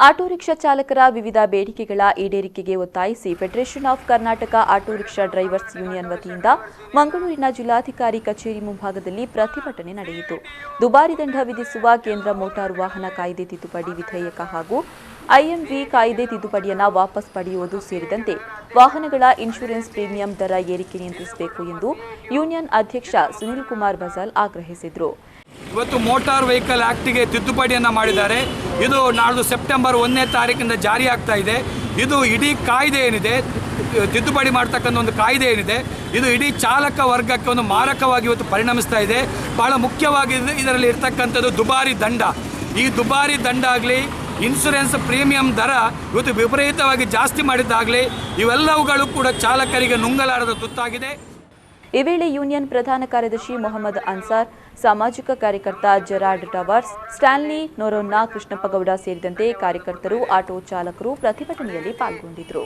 Auto rickshaw ಚಾಲಕರ ವಿವಿಧ ಬೇಡಿಕೆಗಳ ಈಡೇರಿಕೆಗೆ ಒತ್ತಾಯಿಸಿ federation of Karnataka auto rickshaw drivers union ವತಿಯಿಂದ ಮಂಗಳೂರಿನ ಜಿಲ್ಲಾಧಿಕಾರಿ ಕಚೇರಿ ಮುಂಭಾಗದಲ್ಲಿ ಪ್ರತಿಭಟನೆ ನಡೆಯಿತು. ದುಬಾರಿ ದಂಡ ವಿಧಿಸುವ ಕೇಂದ್ರ ಮೋಟಾರು ವಾಹನ ಕಾಯ್ದೆ ತಿದ್ದುಪಡಿ ವಿಧೇಯಕ ಹಾಗೂ ಐಎಂವಿ ಕಾಯ್ದೆ ತಿದ್ದುಪಡಿಯನ್ನು ವಾಪಸ್ ಪಡೆಯುವುದು ಸೇರಿದಂತೆ ವಾಹನಗಳ ಇನ್ಶೂರೆನ್ಸ್ ಪ್ರೀಮಿಯಂ ದರ ಏರಿಕೆ ನಿಯಂತ್ರಿಸಬೇಕು ಎಂದು ಯೂನಿಯನ್ ಅಧ್ಯಕ್ಷ ಸುನಿಲ್ ಕುಮಾರ್ ಬಜಾಲ್ ಆಗ್ರಹಿಸಿದರು. ಇವತ್ತು ಮೋಟಾರ್ ವೆಹಿಕಲ್ ಆಕ್ಟ್ಗೆ ತಿದ್ದುಪಡಿಯನ್ನು ಮಾಡಿದ್ದಾರೆ. ಇದು ನಾಳೆ ಸೆಪ್ಟೆಂಬರ್ 1ನೇ ತಾರೀಕಿಂದ ಜಾರಿ ಆಗ್ತಾ ಇದೆ. ಇದು ಇಡೀ ಕಾಯ್ದೆ ಏನಿದೆ, ತಿದ್ದುಪಡಿ ಮಾಡ್ತಕ್ಕಂಥ ಒಂದು ಕಾಯ್ದೆ ಏನಿದೆ, ಇದು ಇಡೀ ಚಾಲಕ ವರ್ಗಕ್ಕೆ ಒಂದು ಮಾರಕವಾಗಿ ಇವತ್ತು ಪರಿಣಮಿಸ್ತಾ ಇದೆ. ಬಹಳ ಮುಖ್ಯವಾಗಿ ಇದರಲ್ಲಿ ಇರ್ತಕ್ಕಂಥದ್ದು ದುಬಾರಿ ದಂಡ. ಈ ದುಬಾರಿ ದಂಡ ಆಗಲಿ, ಇನ್ಶೂರೆನ್ಸ್ ಪ್ರೀಮಿಯಂ ದರ ಇವತ್ತು ವಿಪರೀತವಾಗಿ ಜಾಸ್ತಿ ಮಾಡಿದ್ದಾಗಲಿ, ಇವೆಲ್ಲವುಗಳು ಕೂಡ ಚಾಲಕರಿಗೆ ನುಂಗಲಾರದ ತುತ್ತಾಗಿದೆ. ಈ ವೇಳೆ ಯೂನಿಯನ್ ಪ್ರಧಾನ ಕಾರ್ಯದರ್ಶಿ ಮೊಹಮ್ಮದ್ ಅನ್ಸಾರ್, ಸಾಮಾಜಿಕ ಕಾರ್ಯಕರ್ತ Gerard towers, Stanley ನೊರೊನ್ನ, Krishnappa Gowda ಸೇರಿದಂತೆ ಕಾರ್ಯಕರ್ತರು, ಆಟೋ ಚಾಲಕರು ಪ್ರತಿಭಟನೆಯಲ್ಲಿ ಪಾಲ್ಗೊಂಡಿದ್ದರು.